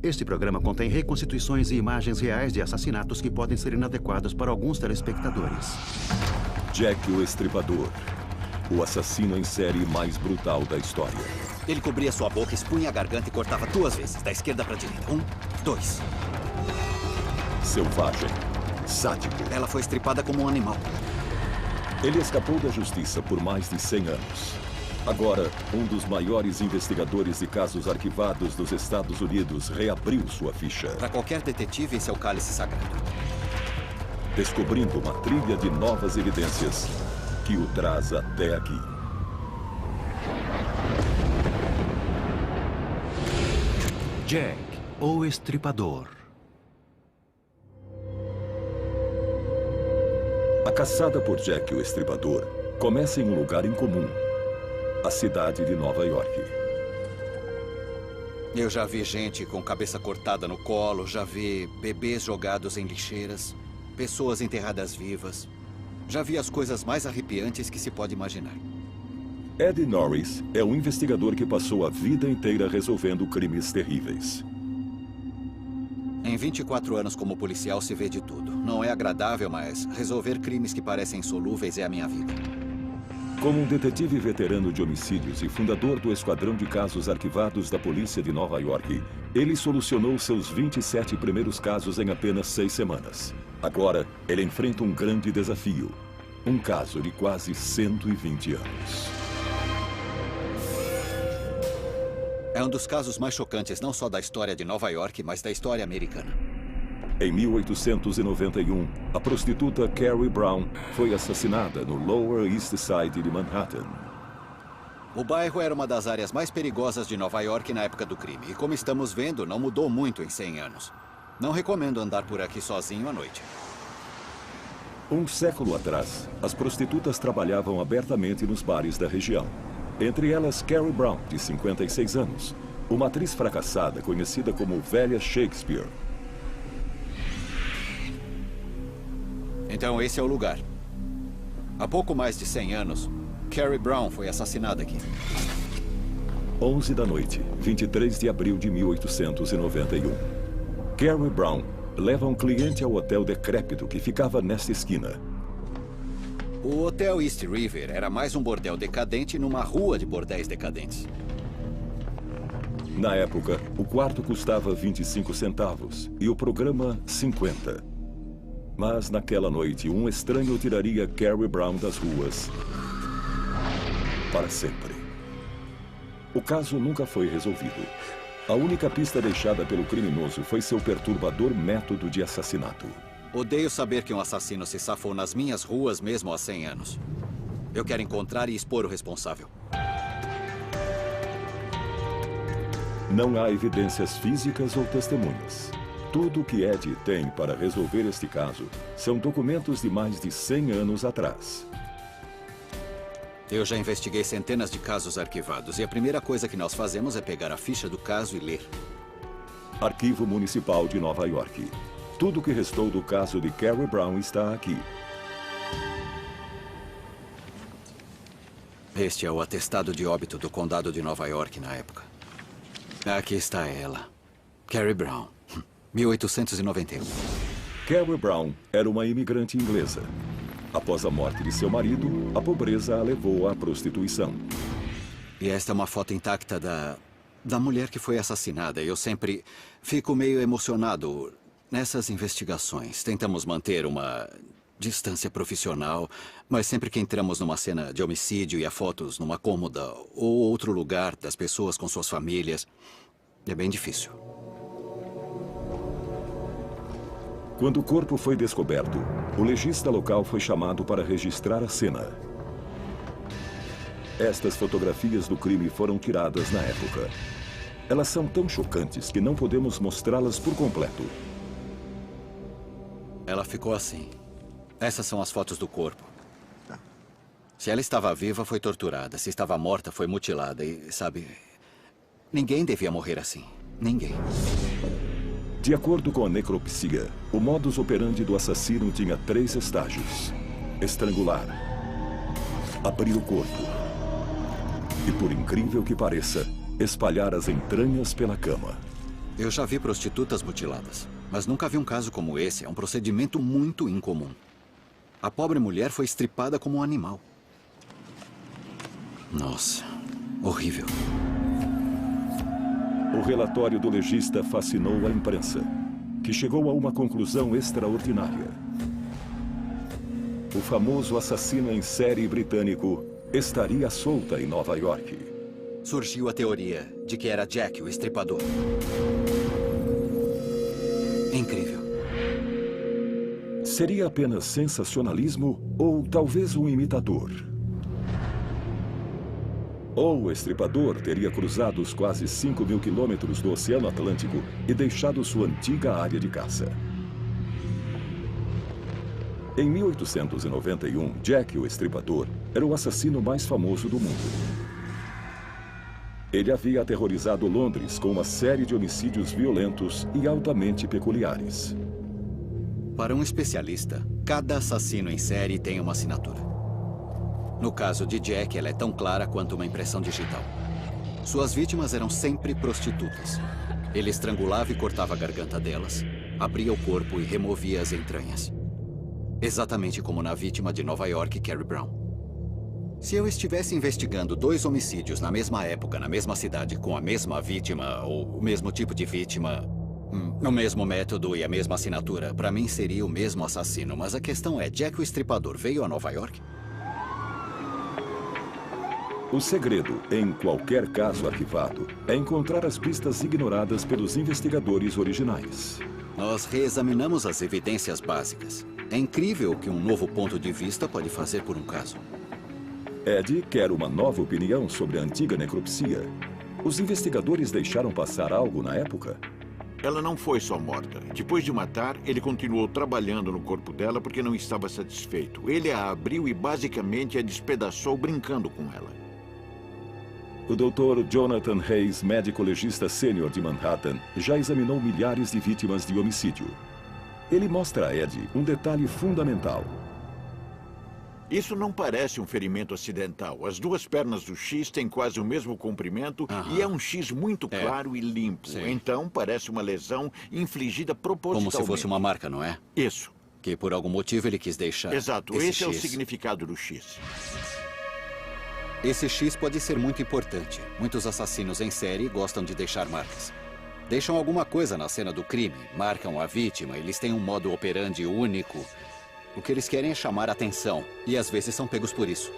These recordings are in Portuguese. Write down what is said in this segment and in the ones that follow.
Este programa contém reconstituições e imagens reais de assassinatos que podem ser inadequados para alguns telespectadores. Jack o Estripador, o assassino em série mais brutal da história. Ele cobria sua boca, expunha a garganta e cortava 2 vezes, da esquerda para a direita. 1, 2. Selvagem, sádico. Ela foi estripada como um animal. Ele escapou da justiça por mais de 100 anos. Agora, um dos maiores investigadores de casos arquivados dos Estados Unidos reabriu sua ficha. Para qualquer detetive, esse é o cálice sagrado. Descobrindo uma trilha de novas evidências que o traz até aqui. Jack, o Estripador. A caçada por Jack o Estripador começa em um lugar incomum. A cidade de Nova York. Eu já vi gente com cabeça cortada no colo, já vi bebês jogados em lixeiras, pessoas enterradas vivas. Já vi as coisas mais arrepiantes que se pode imaginar. Ed Norris é um investigador que passou a vida inteira resolvendo crimes terríveis. Em 24 anos como policial se vê de tudo. Não é agradável, mas resolver crimes que parecem insolúveis é a minha vida. Como um detetive veterano de homicídios e fundador do Esquadrão de Casos Arquivados da Polícia de Nova York, ele solucionou seus 27 primeiros casos em apenas 6 semanas. Agora, ele enfrenta um grande desafio. Um caso de quase 120 anos. É um dos casos mais chocantes não só da história de Nova York, mas da história americana. Em 1891, a prostituta Carrie Brown foi assassinada no Lower East Side de Manhattan. O bairro era uma das áreas mais perigosas de Nova York na época do crime. E como estamos vendo, não mudou muito em 100 anos. Não recomendo andar por aqui sozinho à noite. Um século atrás, as prostitutas trabalhavam abertamente nos bares da região. Entre elas, Carrie Brown, de 56 anos. Uma atriz fracassada conhecida como Velha Shakespeare. Então esse é o lugar. Há pouco mais de 100 anos, Carrie Brown foi assassinada aqui. 11 da noite, 23 de abril de 1891. Carrie Brown leva um cliente ao hotel decrépito que ficava nesta esquina. O Hotel East River era mais um bordel decadente numa rua de bordéis decadentes. Na época, o quarto custava 25 centavos e o programa 50. Mas naquela noite, um estranho tiraria Carrie Brown das ruas para sempre. O caso nunca foi resolvido. A única pista deixada pelo criminoso foi seu perturbador método de assassinato. Odeio saber que um assassino se safou nas minhas ruas mesmo há 100 anos. Eu quero encontrar e expor o responsável. Não há evidências físicas ou testemunhas. Tudo o que Ed tem para resolver este caso são documentos de mais de 100 anos atrás. Eu já investiguei centenas de casos arquivados e a primeira coisa que nós fazemos é pegar a ficha do caso e ler. Arquivo Municipal de Nova York. Tudo o que restou do caso de Carrie Brown está aqui. Este é o atestado de óbito do condado de Nova York na época. Aqui está ela. Carrie Brown, 1891. Carrie Brown era uma imigrante inglesa. Após a morte de seu marido, a pobreza a levou à prostituição. E esta é uma foto intacta da mulher que foi assassinada. Eu sempre fico meio emocionado nessas investigações. Tentamos manter uma distância profissional, mas sempre que entramos numa cena de homicídio e há fotos numa cômoda ou outro lugar das pessoas com suas famílias, é bem difícil. Quando o corpo foi descoberto, o legista local foi chamado para registrar a cena. Estas fotografias do crime foram tiradas na época. Elas são tão chocantes que não podemos mostrá-las por completo. Ela ficou assim. Essas são as fotos do corpo. Se ela estava viva, foi torturada. Se estava morta, foi mutilada. E, sabe, ninguém devia morrer assim. Ninguém. De acordo com a necropsia, o modus operandi do assassino tinha 3 estágios. Estrangular. Abrir o corpo. E, por incrível que pareça, espalhar as entranhas pela cama. Eu já vi prostitutas mutiladas, mas nunca vi um caso como esse. É um procedimento muito incomum. A pobre mulher foi estripada como um animal. Nossa, horrível. O relatório do legista fascinou a imprensa, que chegou a uma conclusão extraordinária. O famoso assassino em série britânico estaria solta em Nova York. Surgiu a teoria de que era Jack, o estripador. Incrível. Seria apenas sensacionalismo ou talvez um imitador? Ou o estripador teria cruzado os quase 5.000 quilômetros do Oceano Atlântico e deixado sua antiga área de caça. Em 1891, Jack, o Estripador, era o assassino mais famoso do mundo. Ele havia aterrorizado Londres com uma série de homicídios violentos e altamente peculiares. Para um especialista, cada assassino em série tem uma assinatura. No caso de Jack, ela é tão clara quanto uma impressão digital. Suas vítimas eram sempre prostitutas. Ele estrangulava e cortava a garganta delas, abria o corpo e removia as entranhas. Exatamente como na vítima de Nova York, Carrie Brown. Se eu estivesse investigando 2 homicídios na mesma época, na mesma cidade, com a mesma vítima, ou o mesmo tipo de vítima, o mesmo método e a mesma assinatura, para mim seria o mesmo assassino. Mas a questão é, Jack o Estripador veio a Nova York? O segredo, em qualquer caso arquivado, é encontrar as pistas ignoradas pelos investigadores originais. Nós reexaminamos as evidências básicas. É incrível o que um novo ponto de vista pode fazer por um caso. Ed quer uma nova opinião sobre a antiga necropsia. Os investigadores deixaram passar algo na época? Ela não foi só morta. Depois de matar, ele continuou trabalhando no corpo dela porque não estava satisfeito. Ele a abriu e basicamente a despedaçou brincando com ela. O Dr. Jonathan Hayes, médico legista sênior de Manhattan, já examinou milhares de vítimas de homicídio. Ele mostra a Ed um detalhe fundamental. Isso não parece um ferimento acidental. As 2 pernas do X têm quase o mesmo comprimento e é um X muito claro e limpo. Sim. Então parece uma lesão infligida propositalmente. Como se fosse uma marca, não é? Isso. Que por algum motivo ele quis deixar. Exato. Esse é o significado do X. Esse X pode ser muito importante. Muitos assassinos em série gostam de deixar marcas. Deixam alguma coisa na cena do crime, marcam a vítima, eles têm um modo operandi único. O que eles querem é chamar a atenção, e às vezes são pegos por isso.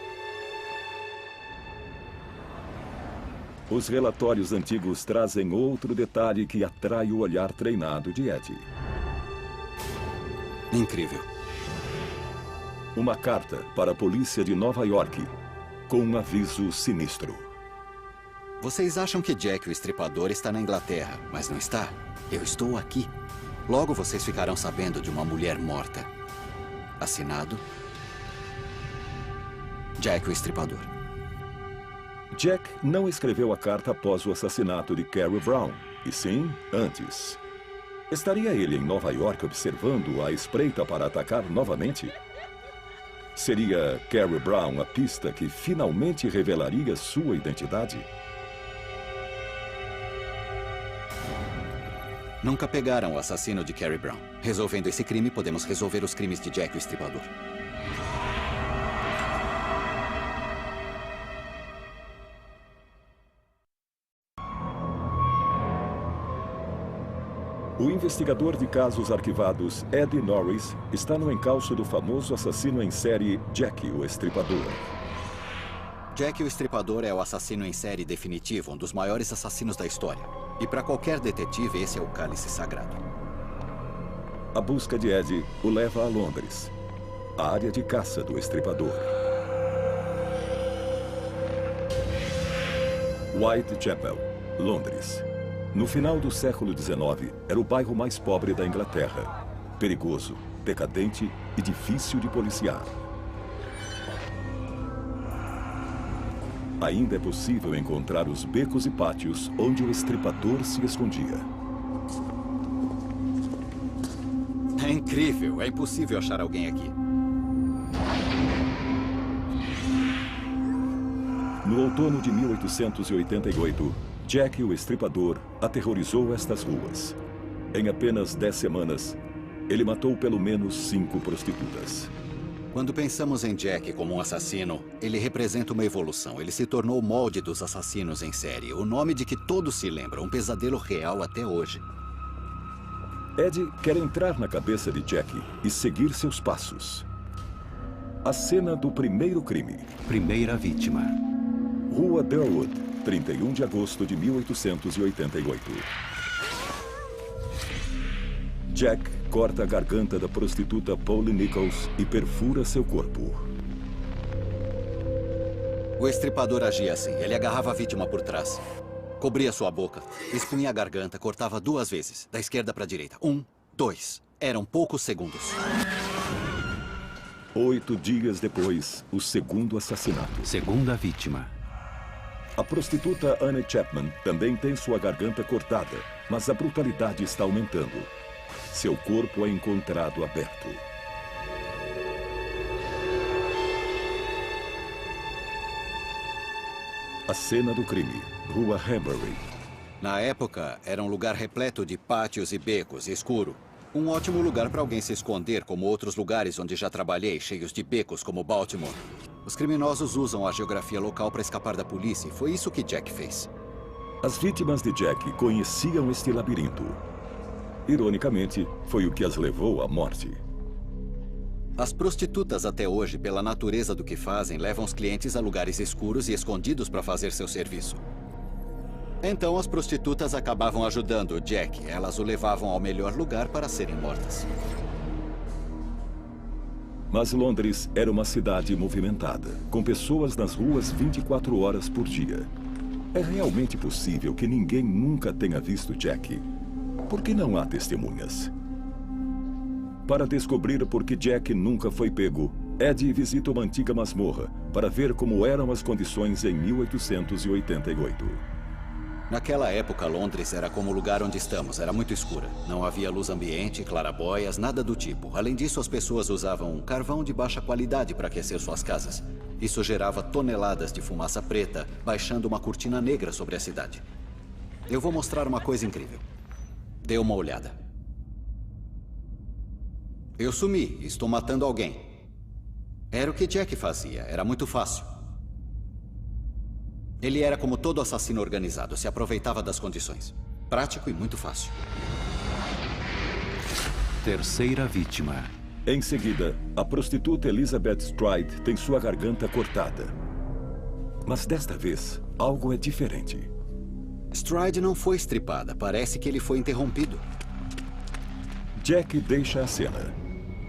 Os relatórios antigos trazem outro detalhe que atrai o olhar treinado de Ed. Incrível. Uma carta para a polícia de Nova York, com um aviso sinistro. Vocês acham que Jack o Estripador está na Inglaterra, mas não está. Eu estou aqui. Logo vocês ficarão sabendo de uma mulher morta. Assinado, Jack o Estripador. Jack não escreveu a carta após o assassinato de Carrie Brown, e sim antes. Estaria ele em Nova York observando a espreita para atacar novamente? Seria Carrie Brown a pista que finalmente revelaria sua identidade? Nunca pegaram o assassino de Carrie Brown. Resolvendo esse crime, podemos resolver os crimes de Jack o Estripador. O investigador de casos arquivados, Ed Norris, está no encalço do famoso assassino em série Jack o Estripador. Jack o Estripador é o assassino em série definitivo, um dos maiores assassinos da história. E para qualquer detetive, esse é o cálice sagrado. A busca de Ed o leva a Londres, a área de caça do Estripador. Whitechapel, Londres. No final do século XIX, era o bairro mais pobre da Inglaterra. Perigoso, decadente e difícil de policiar. Ainda é possível encontrar os becos e pátios onde o Estripador se escondia. É incrível, é impossível achar alguém aqui. No outono de 1888, Jack o Estripador aterrorizou estas ruas. Em apenas 10 semanas, ele matou pelo menos 5 prostitutas. Quando pensamos em Jack como um assassino, ele representa uma evolução. Ele se tornou o molde dos assassinos em série. O nome de que todos se lembram, um pesadelo real até hoje. Ed quer entrar na cabeça de Jack e seguir seus passos. A cena do primeiro crime. Primeira vítima. Rua Durwood, 31 de agosto de 1888. Jack corta a garganta da prostituta Polly Nichols e perfura seu corpo. O estripador agia assim. Ele agarrava a vítima por trás, cobria sua boca, expunha a garganta, cortava 2 vezes, da esquerda para a direita. 1, 2. Eram poucos segundos. 8 dias depois, o segundo assassinato. Segunda vítima. A prostituta Anne Chapman também tem sua garganta cortada, mas a brutalidade está aumentando. Seu corpo é encontrado aberto. A cena do crime, Rua Hambury. Na época, era um lugar repleto de pátios e becos, escuro. Um ótimo lugar para alguém se esconder, como outros lugares onde já trabalhei, cheios de becos, como Baltimore. Os criminosos usam a geografia local para escapar da polícia, e foi isso que Jack fez. As vítimas de Jack conheciam este labirinto. Ironicamente, foi o que as levou à morte. As prostitutas até hoje, pela natureza do que fazem, levam os clientes a lugares escuros e escondidos para fazer seu serviço. Então as prostitutas acabavam ajudando o Jack. Elas o levavam ao melhor lugar para serem mortas. Mas Londres era uma cidade movimentada, com pessoas nas ruas 24 horas por dia. É realmente possível que ninguém nunca tenha visto Jack. Por que não há testemunhas? Para descobrir por que Jack nunca foi pego, Ed visita uma antiga masmorra para ver como eram as condições em 1888. Naquela época, Londres era como o lugar onde estamos. Era muito escura. Não havia luz ambiente, clarabóias, nada do tipo. Além disso, as pessoas usavam carvão de baixa qualidade para aquecer suas casas. Isso gerava toneladas de fumaça preta, baixando uma cortina negra sobre a cidade. Eu vou mostrar uma coisa incrível. Dê uma olhada. Eu sumi e estou matando alguém. Era o que Jack fazia. Era muito fácil. Ele era como todo assassino organizado. Se aproveitava das condições. Prático e muito fácil. Terceira vítima. Em seguida, a prostituta Elizabeth Stride tem sua garganta cortada. Mas desta vez, algo é diferente. Stride não foi estripada. Parece que ele foi interrompido. Jack deixa a cena.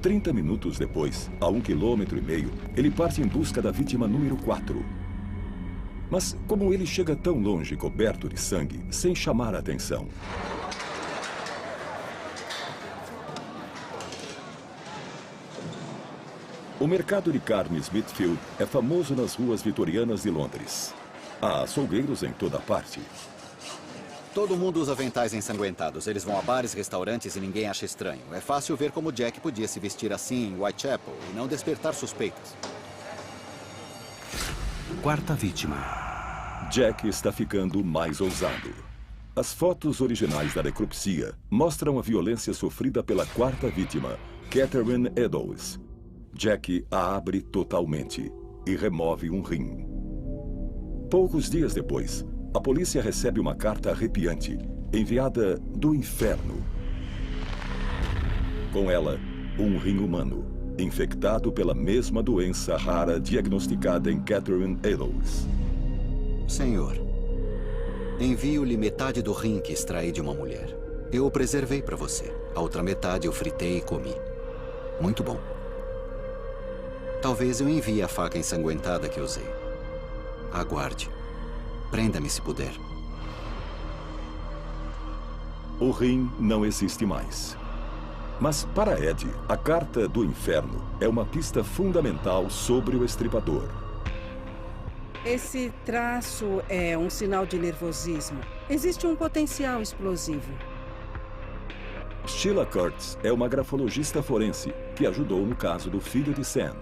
30 minutos depois, a 1,5 km, ele parte em busca da vítima número 4. Mas como ele chega tão longe coberto de sangue, sem chamar a atenção? O mercado de carne Smithfield é famoso nas ruas vitorianas de Londres. Há açougueiros em toda parte. Todo mundo usa aventais ensanguentados. Eles vão a bares, restaurantes e ninguém acha estranho. É fácil ver como Jack podia se vestir assim em Whitechapel e não despertar suspeitas. Quarta vítima. Jack está ficando mais ousado. As fotos originais da necropsia mostram a violência sofrida pela quarta vítima, Catherine Eddowes. Jack a abre totalmente e remove um rim. Poucos dias depois, a polícia recebe uma carta arrepiante, enviada do inferno. Com ela, um rim humano, infectado pela mesma doença rara diagnosticada em Catherine Eddowes. Senhor, envio-lhe metade do rim que extraí de uma mulher. Eu o preservei para você. A outra metade eu fritei e comi. Muito bom. Talvez eu envie a faca ensanguentada que usei. Aguarde. Prenda-me se puder. O rim não existe mais. Mas para Ed, a carta do inferno é uma pista fundamental sobre o estripador. Esse traço é um sinal de nervosismo. Existe um potencial explosivo. Sheila Kurtz é uma grafologista forense que ajudou no caso do filho de Sam.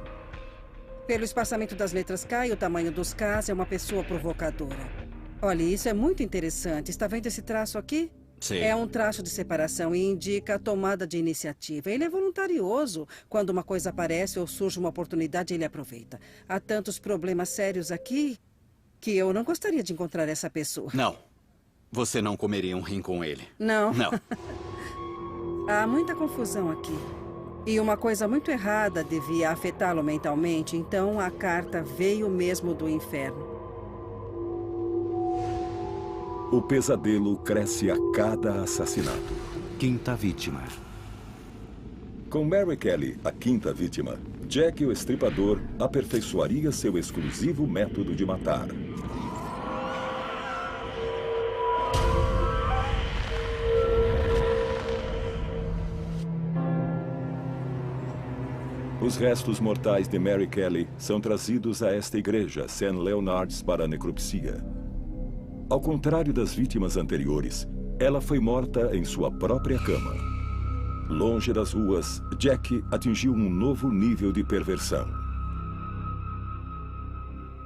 Pelo espaçamento das letras K e o tamanho dos Ks, é uma pessoa provocadora. Olha, isso é muito interessante. Está vendo esse traço aqui? Sim. É um traço de separação e indica a tomada de iniciativa. Ele é voluntarioso. Quando uma coisa aparece ou surge uma oportunidade, ele aproveita. Há tantos problemas sérios aqui que eu não gostaria de encontrar essa pessoa. Não. Você não comeria um rim com ele. Não. Não. Há muita confusão aqui. E uma coisa muito errada devia afetá-lo mentalmente, então a carta veio mesmo do inferno. O pesadelo cresce a cada assassinato. Quinta vítima. Com Mary Kelly, a quinta vítima, Jack o Estripador aperfeiçoaria seu exclusivo método de matar. Os restos mortais de Mary Kelly são trazidos a esta igreja, St. Leonard's, para a necropsia. Ao contrário das vítimas anteriores, ela foi morta em sua própria cama. Longe das ruas, Jack atingiu um novo nível de perversão.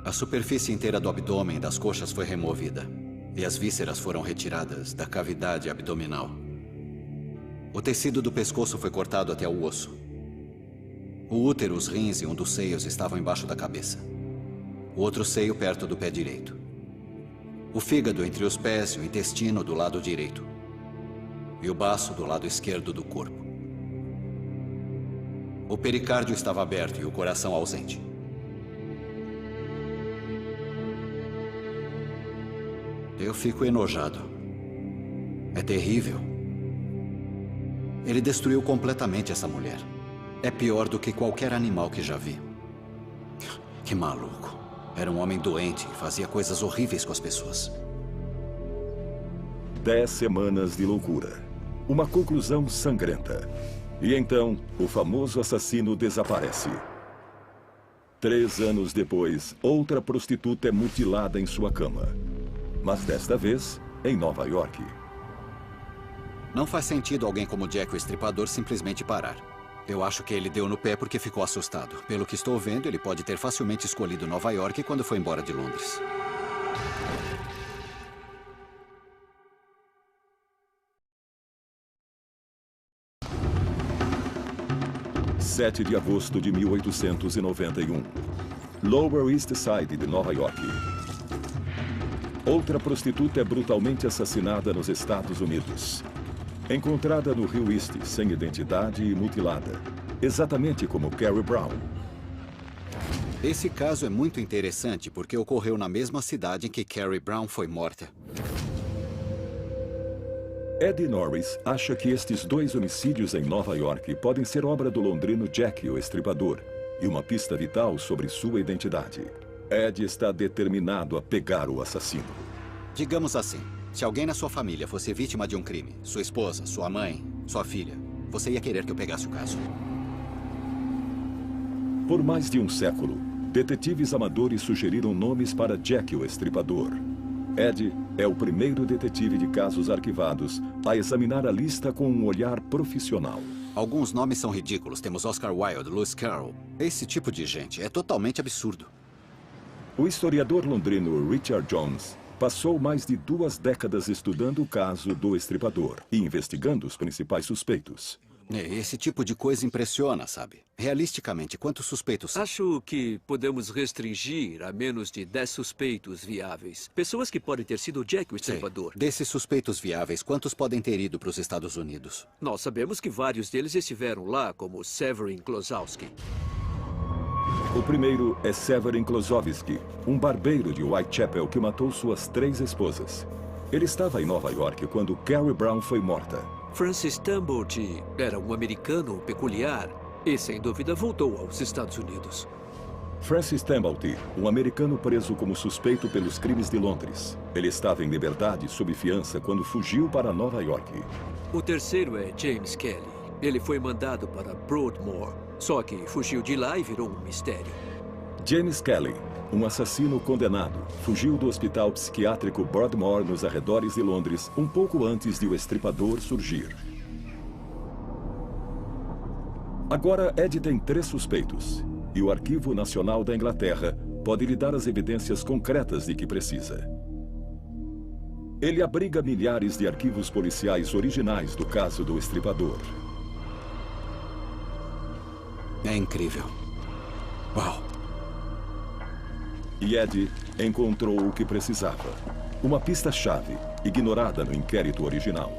A superfície inteira do abdômen e das coxas foi removida. E as vísceras foram retiradas da cavidade abdominal. O tecido do pescoço foi cortado até o osso. O útero, os rins e um dos seios estavam embaixo da cabeça. O outro seio perto do pé direito. O fígado entre os pés e o intestino do lado direito. E o baço do lado esquerdo do corpo. O pericárdio estava aberto e o coração ausente. Eu fico enojado. É terrível. Ele destruiu completamente essa mulher. É pior do que qualquer animal que já vi. Que maluco. Era um homem doente e fazia coisas horríveis com as pessoas. 10 semanas de loucura. Uma conclusão sangrenta. E então, o famoso assassino desaparece. 3 anos depois, outra prostituta é mutilada em sua cama. Mas desta vez, em Nova York. Não faz sentido alguém como Jack o Estripador simplesmente parar. Eu acho que ele deu no pé porque ficou assustado. Pelo que estou vendo, ele pode ter facilmente escolhido Nova York quando foi embora de Londres. (7 de agosto de 1891). Lower East Side de Nova York. Outra prostituta é brutalmente assassinada nos Estados Unidos. Encontrada no Rio East, sem identidade e mutilada. Exatamente como Carrie Brown. Esse caso é muito interessante porque ocorreu na mesma cidade em que Carrie Brown foi morta. Eddie Norris acha que estes 2 homicídios em Nova York podem ser obra do londrino Jack o Estripador e uma pista vital sobre sua identidade. Ed está determinado a pegar o assassino. Digamos assim, se alguém na sua família fosse vítima de um crime, sua esposa, sua mãe, sua filha, você ia querer que eu pegasse o caso. Por mais de um século, detetives amadores sugeriram nomes para Jack o Estripador. Ed é o primeiro detetive de casos arquivados a examinar a lista com um olhar profissional. Alguns nomes são ridículos. Temos Oscar Wilde, Lewis Carroll. Esse tipo de gente é totalmente absurdo. O historiador londrino Richard Jones passou mais de 2 décadas estudando o caso do Estripador e investigando os principais suspeitos. Esse tipo de coisa impressiona, sabe? Realisticamente, quantos suspeitos são? Acho que podemos restringir a menos de 10 suspeitos viáveis. Pessoas que podem ter sido Jack o Estripador. Desses suspeitos viáveis, quantos podem ter ido para os Estados Unidos? Nós sabemos que vários deles estiveram lá, como Severin Klosowski. O primeiro é Severin Klosowski, um barbeiro de Whitechapel que matou suas 3 esposas. Ele estava em Nova York quando Carrie Brown foi morta. Francis Tambot era um americano peculiar e, sem dúvida, voltou aos Estados Unidos. Francis Tambot, um americano preso como suspeito pelos crimes de Londres. Ele estava em liberdade sob fiança quando fugiu para Nova York. O terceiro é James Kelly. Ele foi mandado para Broadmoor, só que fugiu de lá e virou um mistério. James Kelly, um assassino condenado, fugiu do hospital psiquiátrico Broadmoor nos arredores de Londres um pouco antes de o Estripador surgir. Agora, Ed tem 3 suspeitos e o Arquivo Nacional da Inglaterra pode lhe dar as evidências concretas de que precisa. Ele abriga milhares de arquivos policiais originais do caso do Estripador. É incrível. Uau! E Ed encontrou o que precisava. Uma pista-chave, ignorada no inquérito original.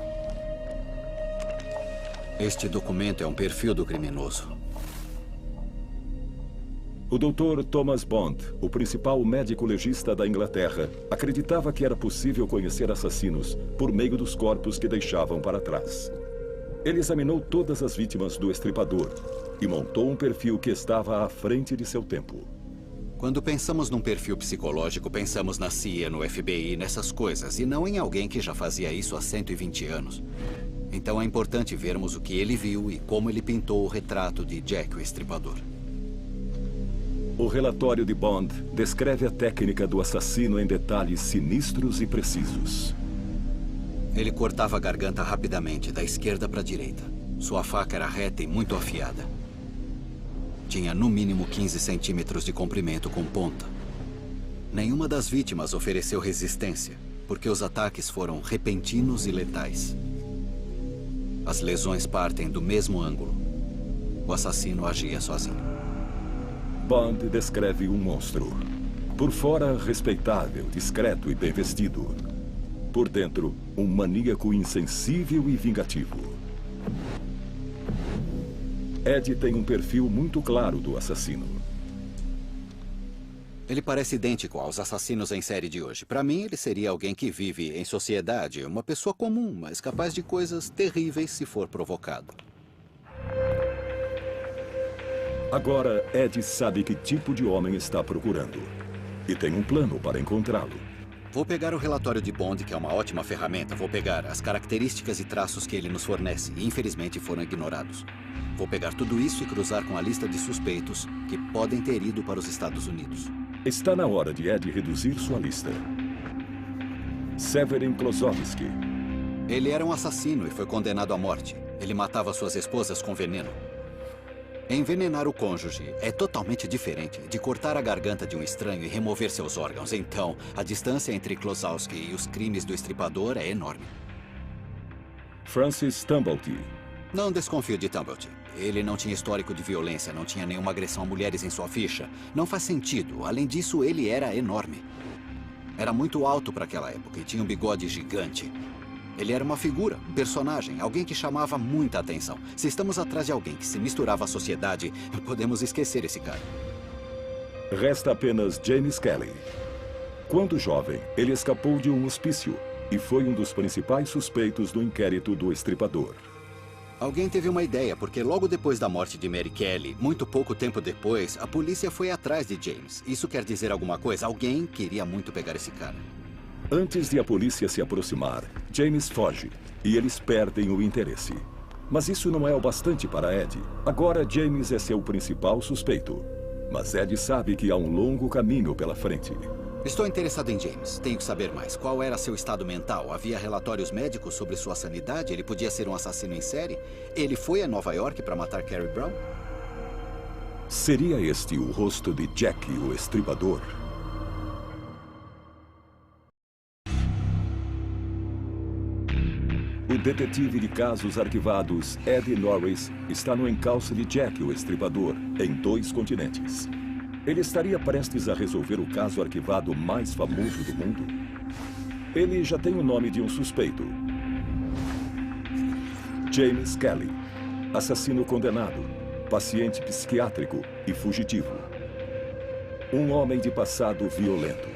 Este documento é um perfil do criminoso. O Dr. Thomas Bond, o principal médico legista da Inglaterra, acreditava que era possível conhecer assassinos por meio dos corpos que deixavam para trás. Ele examinou todas as vítimas do Estripador e montou um perfil que estava à frente de seu tempo. Quando pensamos num perfil psicológico, pensamos na CIA, no FBI, nessas coisas, e não em alguém que já fazia isso há 120 anos. Então é importante vermos o que ele viu e como ele pintou o retrato de Jack o Estripador. O relatório de Bond descreve a técnica do assassino em detalhes sinistros e precisos. Ele cortava a garganta rapidamente, da esquerda para a direita. Sua faca era reta e muito afiada. Tinha no mínimo 15 centímetros de comprimento com ponta. Nenhuma das vítimas ofereceu resistência, porque os ataques foram repentinos e letais. As lesões partem do mesmo ângulo. O assassino agia sozinho. Bond descreve um monstro. Por fora, respeitável, discreto e bem vestido. Por dentro, um maníaco insensível e vingativo. Ed tem um perfil muito claro do assassino. Ele parece idêntico aos assassinos em série de hoje. Para mim, ele seria alguém que vive em sociedade, uma pessoa comum, mas capaz de coisas terríveis se for provocado. Agora, Ed sabe que tipo de homem está procurando. E tem um plano para encontrá-lo. Vou pegar o relatório de Bond, que é uma ótima ferramenta. Vou pegar as características e traços que ele nos fornece, e infelizmente foram ignorados. Vou pegar tudo isso e cruzar com a lista de suspeitos que podem ter ido para os Estados Unidos. Está na hora de Ed reduzir sua lista. Severin Klosowski. Ele era um assassino e foi condenado à morte. Ele matava suas esposas com veneno. Envenenar o cônjuge é totalmente diferente de cortar a garganta de um estranho e remover seus órgãos. Então, a distância entre Klosowski e os crimes do Estripador é enorme. Francis Tumblety. Não desconfio de Tumblety. Ele não tinha histórico de violência, não tinha nenhuma agressão a mulheres em sua ficha. Não faz sentido. Além disso, ele era enorme. Era muito alto para aquela época e tinha um bigode gigante. Ele era uma figura, um personagem, alguém que chamava muita atenção. Se estamos atrás de alguém que se misturava à sociedade, podemos esquecer esse cara. Resta apenas James Kelly. Quando jovem, ele escapou de um hospício e foi um dos principais suspeitos do inquérito do Estripador. Alguém teve uma ideia, porque logo depois da morte de Mary Kelly, muito pouco tempo depois, a polícia foi atrás de James. Isso quer dizer alguma coisa? Alguém queria muito pegar esse cara. Antes de a polícia se aproximar, James foge e eles perdem o interesse. Mas isso não é o bastante para Ed. Agora James é seu principal suspeito. Mas Ed sabe que há um longo caminho pela frente. Estou interessado em James. Tenho que saber mais. Qual era seu estado mental? Havia relatórios médicos sobre sua sanidade? Ele podia ser um assassino em série? Ele foi a Nova York para matar Carrie Brown? Seria este o rosto de Jack, o Estripador? O detetive de casos arquivados, Ed Norris, está no encalço de Jack, o Estripador, em 2 continentes. Ele estaria prestes a resolver o caso arquivado mais famoso do mundo? Ele já tem o nome de um suspeito. James Kelly, assassino condenado, paciente psiquiátrico e fugitivo. Um homem de passado violento.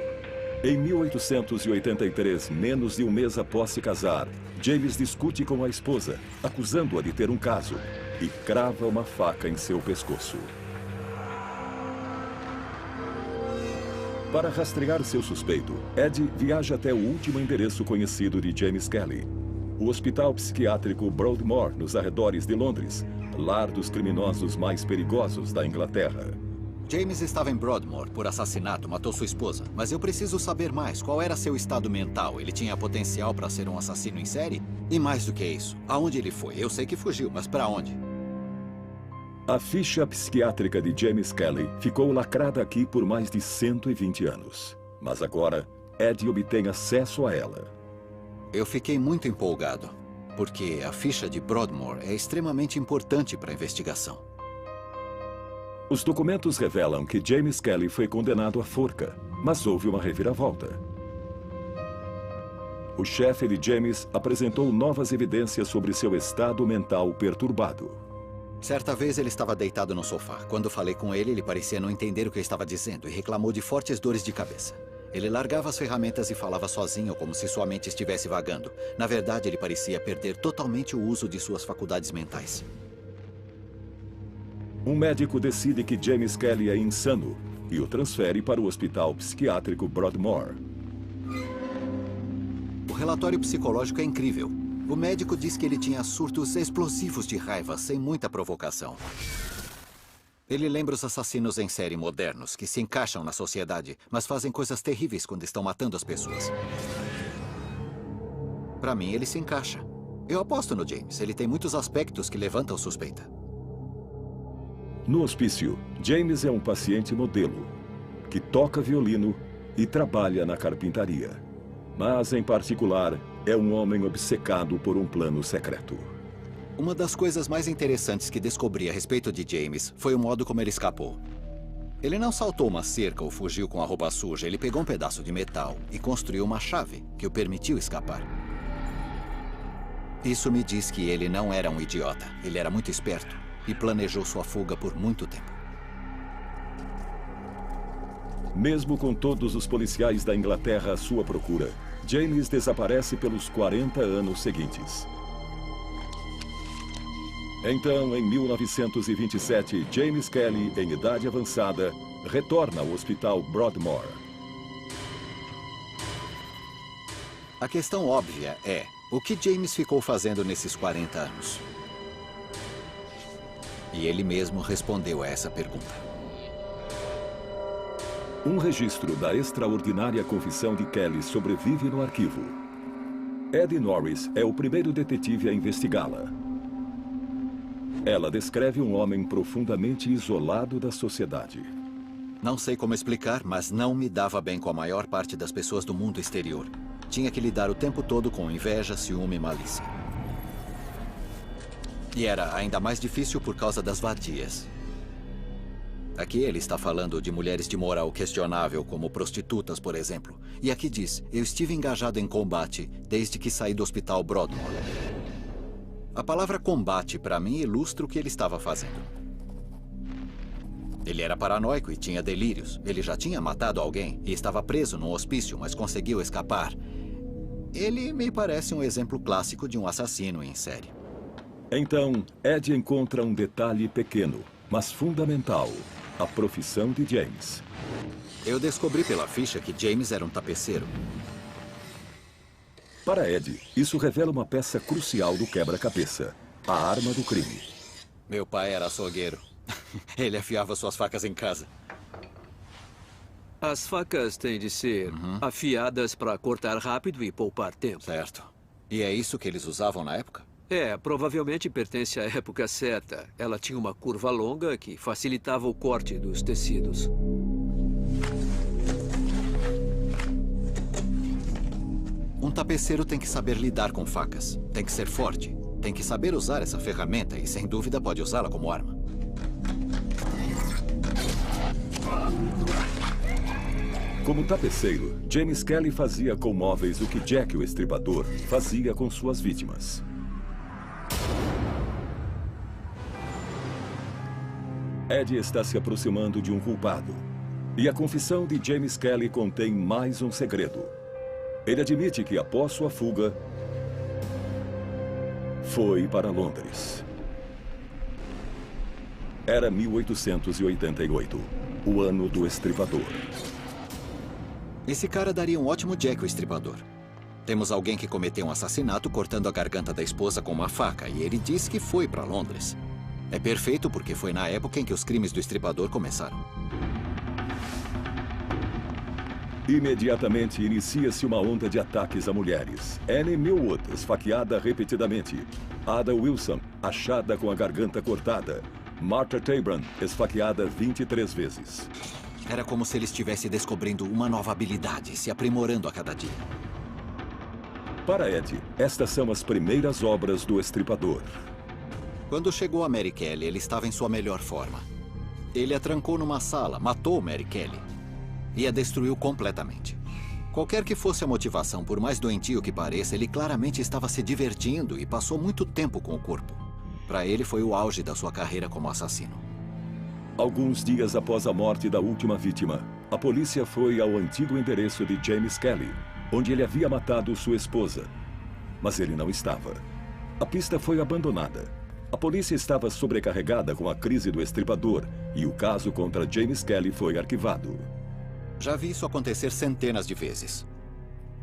Em 1883, menos de um mês após se casar, James discute com a esposa, acusando-a de ter um caso, e crava uma faca em seu pescoço. Para rastrear seu suspeito, Ed viaja até o último endereço conhecido de James Kelly, o Hospital Psiquiátrico Broadmoor, nos arredores de Londres, lar dos criminosos mais perigosos da Inglaterra. James estava em Broadmoor por assassinato, matou sua esposa. Mas eu preciso saber mais. Qual era seu estado mental? Ele tinha potencial para ser um assassino em série? E mais do que isso, aonde ele foi? Eu sei que fugiu, mas para onde? A ficha psiquiátrica de James Kelly ficou lacrada aqui por mais de 120 anos. Mas agora, Ed obtém acesso a ela. Eu fiquei muito empolgado, porque a ficha de Broadmoor é extremamente importante para a investigação. Os documentos revelam que James Kelly foi condenado à forca, mas houve uma reviravolta. O chefe de James apresentou novas evidências sobre seu estado mental perturbado. Certa vez ele estava deitado no sofá. Quando falei com ele, ele parecia não entender o que eu estava dizendo e reclamou de fortes dores de cabeça. Ele largava as ferramentas e falava sozinho, como se sua mente estivesse vagando. Na verdade, ele parecia perder totalmente o uso de suas faculdades mentais. Um médico decide que James Kelly é insano e o transfere para o hospital psiquiátrico Broadmoor. O relatório psicológico é incrível. O médico diz que ele tinha surtos explosivos de raiva, sem muita provocação. Ele lembra os assassinos em série modernos, que se encaixam na sociedade, mas fazem coisas terríveis quando estão matando as pessoas. Para mim, ele se encaixa. Eu aposto no James. Ele tem muitos aspectos que levantam suspeita. No hospício, James é um paciente modelo, que toca violino e trabalha na carpintaria. Mas, em particular, é um homem obcecado por um plano secreto. Uma das coisas mais interessantes que descobri a respeito de James foi o modo como ele escapou. Ele não saltou uma cerca ou fugiu com a roupa suja. Ele pegou um pedaço de metal e construiu uma chave que o permitiu escapar. Isso me diz que ele não era um idiota. Ele era muito esperto e planejou sua fuga por muito tempo. Mesmo com todos os policiais da Inglaterra à sua procura, James desaparece pelos 40 anos seguintes. Então, em 1927, James Kelly, em idade avançada, retorna ao hospital Broadmoor. A questão óbvia é, o que James ficou fazendo nesses 40 anos? E ele mesmo respondeu a essa pergunta. Um registro da extraordinária confissão de Kelly sobrevive no arquivo. Eddie Norris é o primeiro detetive a investigá-la. Ela descreve um homem profundamente isolado da sociedade. Não sei como explicar, mas não me dava bem com a maior parte das pessoas do mundo exterior. Tinha que lidar o tempo todo com inveja, ciúme e malícia. E era ainda mais difícil por causa das vadias. Aqui ele está falando de mulheres de moral questionável, como prostitutas, por exemplo. E aqui diz, eu estive engajado em combate desde que saí do hospital Broadmoor. A palavra combate, para mim, ilustra o que ele estava fazendo. Ele era paranoico e tinha delírios. Ele já tinha matado alguém e estava preso num hospício, mas conseguiu escapar. Ele me parece um exemplo clássico de um assassino em série. Então, Ed encontra um detalhe pequeno, mas fundamental. A profissão de James. Eu descobri pela ficha que James era um tapeceiro. Para Ed, isso revela uma peça crucial do quebra-cabeça. A arma do crime. Meu pai era açougueiro. Ele afiava suas facas em casa. As facas têm de ser afiadas para cortar rápido e poupar tempo. Certo. E é isso que eles usavam na época? Provavelmente pertence à época certa. Ela tinha uma curva longa que facilitava o corte dos tecidos. Um tapeceiro tem que saber lidar com facas. Tem que ser forte. Tem que saber usar essa ferramenta e, sem dúvida, pode usá-la como arma. Como tapeceiro, James Kelly fazia com móveis o que Jack o Estripador fazia com suas vítimas. Ed está se aproximando de um culpado. E a confissão de James Kelly contém mais um segredo. Ele admite que, após sua fuga, foi para Londres. Era 1888, o ano do Estripador. Esse cara daria um ótimo Jack o Estripador. Temos alguém que cometeu um assassinato cortando a garganta da esposa com uma faca, e ele diz que foi para Londres. É perfeito porque foi na época em que os crimes do Estripador começaram. Imediatamente inicia-se uma onda de ataques a mulheres. Annie Millwood, esfaqueada repetidamente. Ada Wilson, achada com a garganta cortada. Martha Tabram, esfaqueada 23 vezes. Era como se ele estivesse descobrindo uma nova habilidade, se aprimorando a cada dia. Para Ed, estas são as primeiras obras do Estripador. Quando chegou a Mary Kelly, ele estava em sua melhor forma. Ele a trancou numa sala, matou Mary Kelly e a destruiu completamente. Qualquer que fosse a motivação, por mais doentio que pareça, ele claramente estava se divertindo e passou muito tempo com o corpo. Para ele, foi o auge da sua carreira como assassino. Alguns dias após a morte da última vítima, a polícia foi ao antigo endereço de James Kelly, onde ele havia matado sua esposa. Mas ele não estava. A pista foi abandonada. A polícia estava sobrecarregada com a crise do Estripador e o caso contra James Kelly foi arquivado. Já vi isso acontecer centenas de vezes.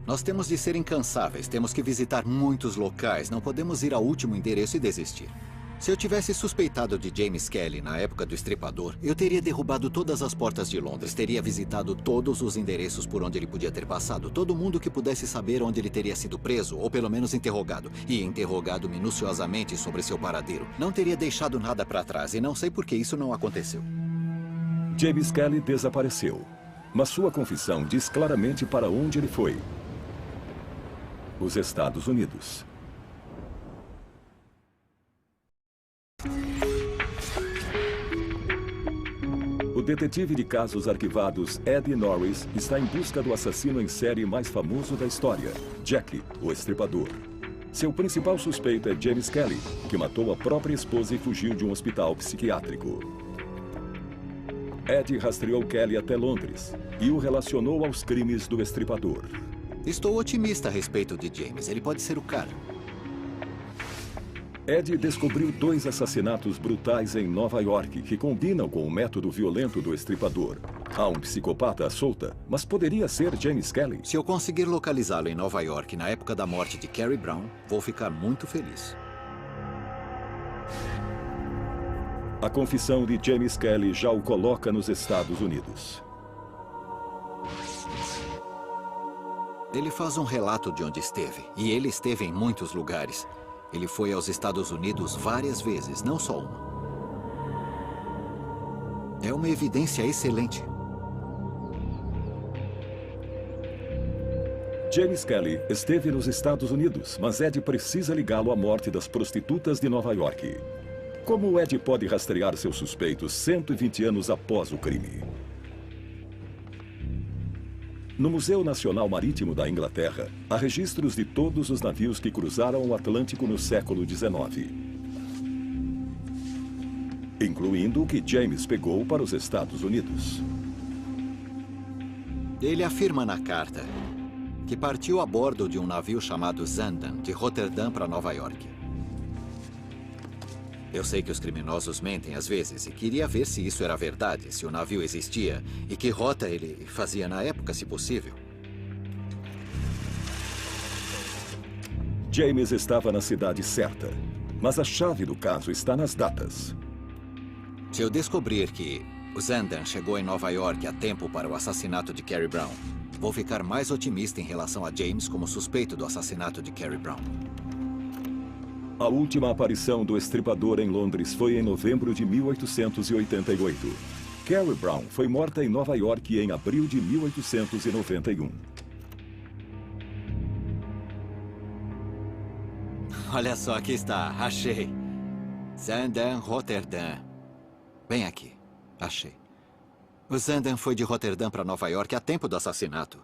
Nós temos de ser incansáveis, temos que visitar muitos locais, não podemos ir ao último endereço e desistir. Se eu tivesse suspeitado de James Kelly na época do Estripador, eu teria derrubado todas as portas de Londres, teria visitado todos os endereços por onde ele podia ter passado, todo mundo que pudesse saber onde ele teria sido preso, ou pelo menos interrogado, e interrogado minuciosamente sobre seu paradeiro. Não teria deixado nada para trás, e não sei por que isso não aconteceu. James Kelly desapareceu, mas sua confissão diz claramente para onde ele foi. Os Estados Unidos. O detetive de casos arquivados Ed Norris está em busca do assassino em série mais famoso da história, Jack, o Estripador. Seu principal suspeito é James Kelly, que matou a própria esposa e fugiu de um hospital psiquiátrico. Ed rastreou Kelly até Londres e o relacionou aos crimes do Estripador. Estou otimista a respeito de James, ele pode ser o cara. Ed descobriu 2 assassinatos brutais em Nova York que combinam com o método violento do Estripador. Há um psicopata à solta, mas poderia ser James Kelly. Se eu conseguir localizá-lo em Nova York na época da morte de Carrie Brown, vou ficar muito feliz. A confissão de James Kelly já o coloca nos Estados Unidos. Ele faz um relato de onde esteve, e ele esteve em muitos lugares. Ele foi aos Estados Unidos várias vezes, não só uma. É uma evidência excelente. James Kelly esteve nos Estados Unidos, mas Ed precisa ligá-lo à morte das prostitutas de Nova York. Como Ed pode rastrear seus suspeitos 120 anos após o crime? No Museu Nacional Marítimo da Inglaterra, há registros de todos os navios que cruzaram o Atlântico no século XIX, incluindo o que James pegou para os Estados Unidos. Ele afirma na carta que partiu a bordo de um navio chamado Zaandam, de Roterdã para Nova York. Eu sei que os criminosos mentem às vezes e queria ver se isso era verdade, se o navio existia e que rota ele fazia na época, se possível. James estava na cidade certa, mas a chave do caso está nas datas. Se eu descobrir que o Zaandam chegou em Nova York a tempo para o assassinato de Carrie Brown, vou ficar mais otimista em relação a James como suspeito do assassinato de Carrie Brown. A última aparição do Estripador em Londres foi em novembro de 1888. Carrie Brown foi morta em Nova York em abril de 1891. Olha só, aqui está. Achei. Zaandam, Roterdã. Bem aqui. Achei. O Zaandam foi de Roterdã para Nova York a tempo do assassinato.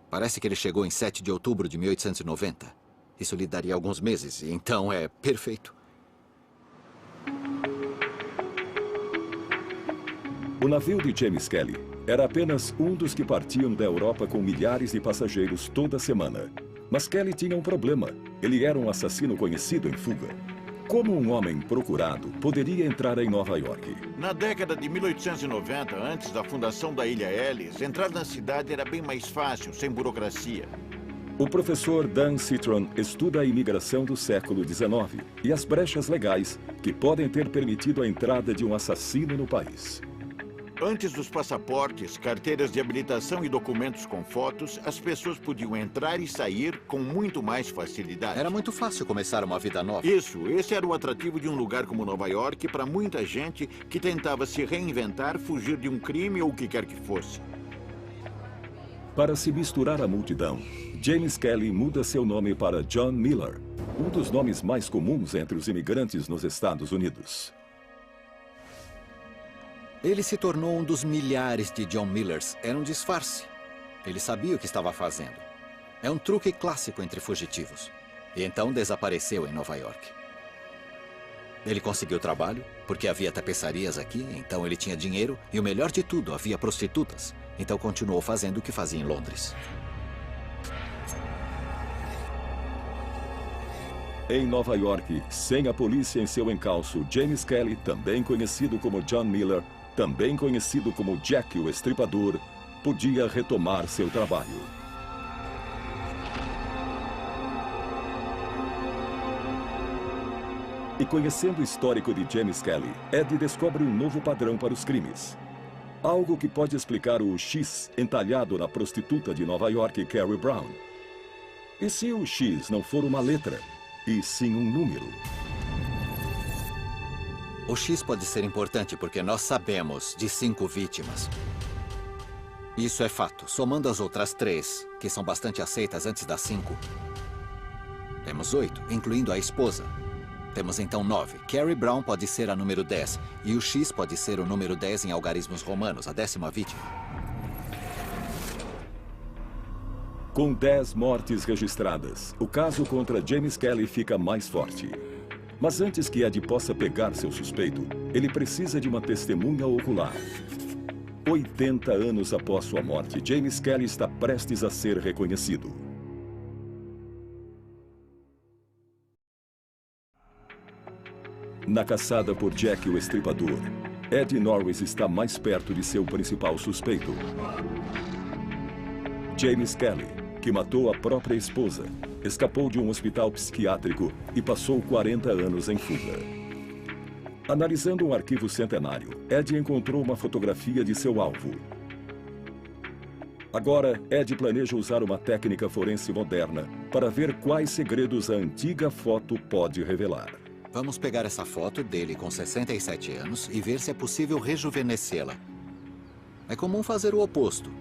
Parece que ele chegou em 7 de outubro de 1890. Isso lhe daria alguns meses, então é perfeito. O navio de James Kelly era apenas um dos que partiam da Europa com milhares de passageiros toda semana. Mas Kelly tinha um problema. Ele era um assassino conhecido em fuga. Como um homem procurado poderia entrar em Nova York? Na década de 1890, antes da fundação da Ilha Ellis, entrar na cidade era bem mais fácil, sem burocracia. O professor Dan Citron estuda a imigração do século XIX e as brechas legais que podem ter permitido a entrada de um assassino no país. Antes dos passaportes, carteiras de habilitação e documentos com fotos, as pessoas podiam entrar e sair com muito mais facilidade. Era muito fácil começar uma vida nova. Esse era o atrativo de um lugar como Nova York para muita gente que tentava se reinventar, fugir de um crime ou o que quer que fosse. Para se misturar à multidão, James Kelly muda seu nome para John Miller, um dos nomes mais comuns entre os imigrantes nos Estados Unidos. Ele se tornou um dos milhares de John Millers. Era um disfarce. Ele sabia o que estava fazendo. É um truque clássico entre fugitivos. E então desapareceu em Nova York. Ele conseguiu trabalho, porque havia tapeçarias aqui, então ele tinha dinheiro, e o melhor de tudo, havia prostitutas. Então continuou fazendo o que fazia em Londres. Em Nova York, sem a polícia em seu encalço, James Kelly, também conhecido como John Miller, também conhecido como Jack o Estripador, podia retomar seu trabalho. E conhecendo o histórico de James Kelly, Ed descobre um novo padrão para os crimes. Algo que pode explicar o X entalhado na prostituta de Nova York, Carrie Brown. E se o X não for uma letra, e sim um número? O X pode ser importante porque nós sabemos de 5 vítimas. Isso é fato. Somando as outras 3, que são bastante aceitas antes das 5, temos 8, incluindo a esposa. Temos então 9. Carrie Brown pode ser a número 10. E o X pode ser o número 10 em algarismos romanos, a 10ª vítima. Com 10 mortes registradas, o caso contra James Kelly fica mais forte. Mas antes que Ed possa pegar seu suspeito, ele precisa de uma testemunha ocular. 80 anos após sua morte, James Kelly está prestes a ser reconhecido. Na caçada por Jack o Estripador, Ed Norris está mais perto de seu principal suspeito. James Kelly, que matou a própria esposa, escapou de um hospital psiquiátrico e passou 40 anos em fuga. Analisando um arquivo centenário, Ed encontrou uma fotografia de seu alvo. Agora, Ed planeja usar uma técnica forense moderna para ver quais segredos a antiga foto pode revelar. Vamos pegar essa foto dele com 67 anos e ver se é possível rejuvenescê-la. É comum fazer o oposto.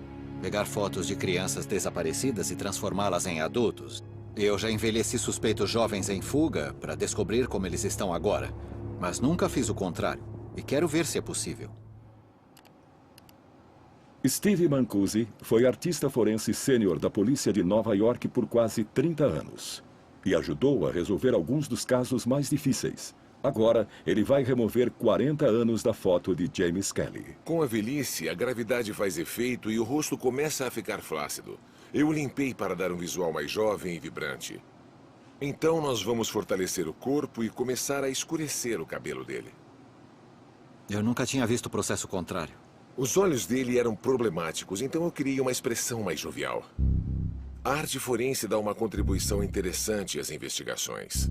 Pegar fotos de crianças desaparecidas e transformá-las em adultos. Eu já envelheci suspeitos jovens em fuga para descobrir como eles estão agora. Mas nunca fiz o contrário. E quero ver se é possível. Steve Mancusi foi artista forense sênior da polícia de Nova York por quase 30 anos. E ajudou a resolver alguns dos casos mais difíceis. Agora, ele vai remover 40 anos da foto de James Kelly. Com a velhice, a gravidade faz efeito e o rosto começa a ficar flácido. Eu o limpei para dar um visual mais jovem e vibrante. Então nós vamos fortalecer o corpo e começar a escurecer o cabelo dele. Eu nunca tinha visto o processo contrário. Os olhos dele eram problemáticos, então eu criei uma expressão mais jovial. A arte forense dá uma contribuição interessante às investigações.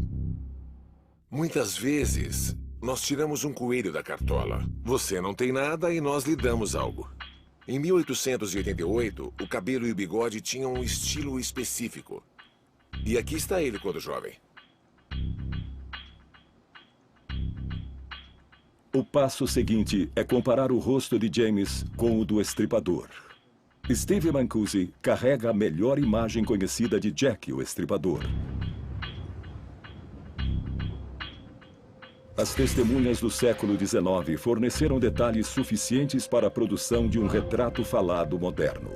Muitas vezes, nós tiramos um coelho da cartola. Você não tem nada e nós lhe damos algo. Em 1888, o cabelo e o bigode tinham um estilo específico. E aqui está ele quando jovem. O passo seguinte é comparar o rosto de James com o do Estripador. Steve Mancusi carrega a melhor imagem conhecida de Jack o Estripador. As testemunhas do século XIX forneceram detalhes suficientes para a produção de um retrato falado moderno.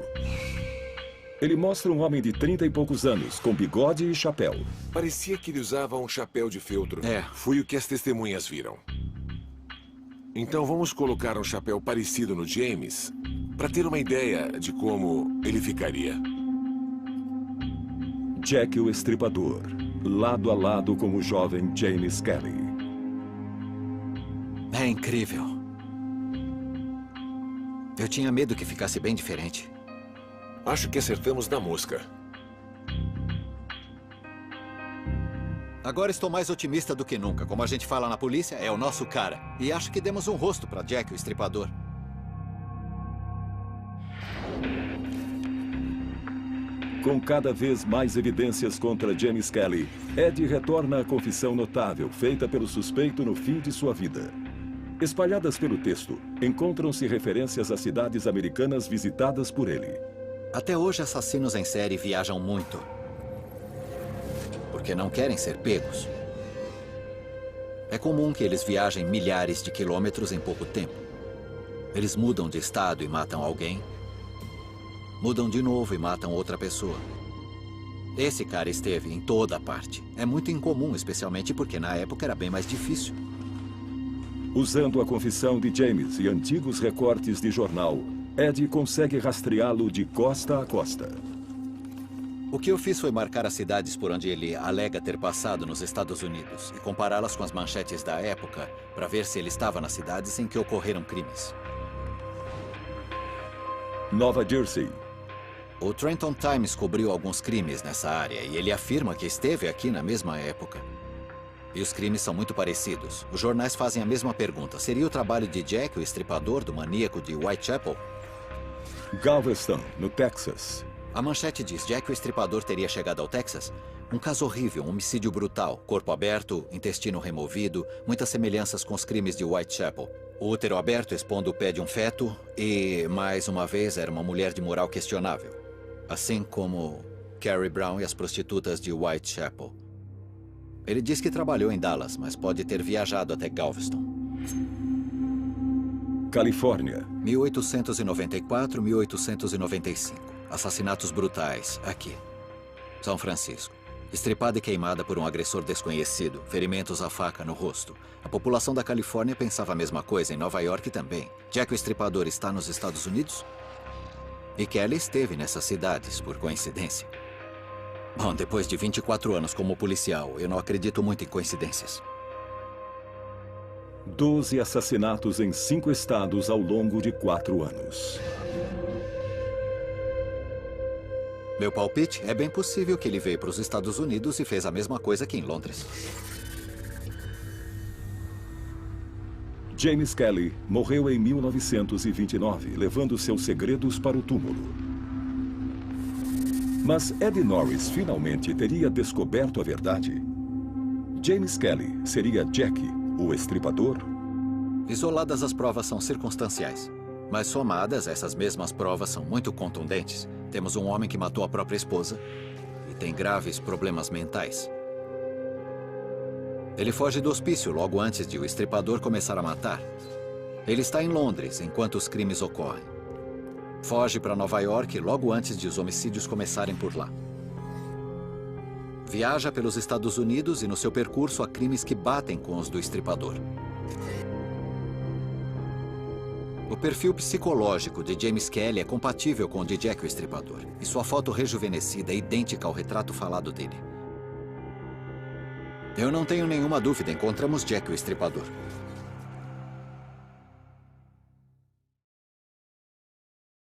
Ele mostra um homem de 30 e poucos anos, com bigode e chapéu. Parecia que ele usava um chapéu de feltro. Foi o que as testemunhas viram. Então vamos colocar um chapéu parecido no James, para ter uma ideia de como ele ficaria. Jack o Estripador, lado a lado com o jovem James Kelly. É incrível. Eu tinha medo que ficasse bem diferente. Acho que acertamos na mosca. Agora estou mais otimista do que nunca. Como a gente fala na polícia, é o nosso cara. E acho que demos um rosto para Jack o Estripador. Com cada vez mais evidências contra James Kelly, Ed retorna à confissão notável feita pelo suspeito no fim de sua vida. Espalhadas pelo texto, encontram-se referências a cidades americanas visitadas por ele. Até hoje, assassinos em série viajam muito. Porque não querem ser pegos. É comum que eles viajem milhares de quilômetros em pouco tempo. Eles mudam de estado e matam alguém. Mudam de novo e matam outra pessoa. Esse cara esteve em toda parte. É muito incomum, especialmente porque na época era bem mais difícil. Usando a confissão de James e antigos recortes de jornal, Ed consegue rastreá-lo de costa a costa. O que eu fiz foi marcar as cidades por onde ele alega ter passado nos Estados Unidos e compará-las com as manchetes da época para ver se ele estava nas cidades em que ocorreram crimes. Nova Jersey. O Trenton Times cobriu alguns crimes nessa área e ele afirma que esteve aqui na mesma época. E os crimes são muito parecidos. Os jornais fazem a mesma pergunta. Seria o trabalho de Jack, o estripador do maníaco de Whitechapel? Galveston, no Texas. A manchete diz: Jack, o estripador, teria chegado ao Texas. Um caso horrível, um homicídio brutal. Corpo aberto, intestino removido, muitas semelhanças com os crimes de Whitechapel. O útero aberto expondo o pé de um feto e, mais uma vez, era uma mulher de moral questionável. Assim como Carrie Brown e as prostitutas de Whitechapel. Ele diz que trabalhou em Dallas, mas pode ter viajado até Galveston. Califórnia. 1894, 1895. Assassinatos brutais, aqui. São Francisco. Estripada e queimada por um agressor desconhecido. Ferimentos à faca no rosto. A população da Califórnia pensava a mesma coisa, em Nova York também. Jack o Estripador está nos Estados Unidos? E Kelly esteve nessas cidades, por coincidência. Bom, depois de 24 anos como policial, eu não acredito muito em coincidências. 12 assassinatos em 5 estados ao longo de 4 anos. Meu palpite, é bem possível que ele veio para os Estados Unidos e fez a mesma coisa que em Londres. James Kelly morreu em 1929, levando seus segredos para o túmulo. Mas Ed Norris finalmente teria descoberto a verdade? James Kelly seria Jack, o estripador? Isoladas, as provas são circunstanciais. Mas somadas, essas mesmas provas são muito contundentes. Temos um homem que matou a própria esposa e tem graves problemas mentais. Ele foge do hospício logo antes de o estripador começar a matar. Ele está em Londres enquanto os crimes ocorrem. Foge para Nova York logo antes de os homicídios começarem por lá. Viaja pelos Estados Unidos e no seu percurso há crimes que batem com os do estripador. O perfil psicológico de James Kelly é compatível com o de Jack o Estripador. E sua foto rejuvenescida é idêntica ao retrato falado dele. Eu não tenho nenhuma dúvida, encontramos Jack o Estripador.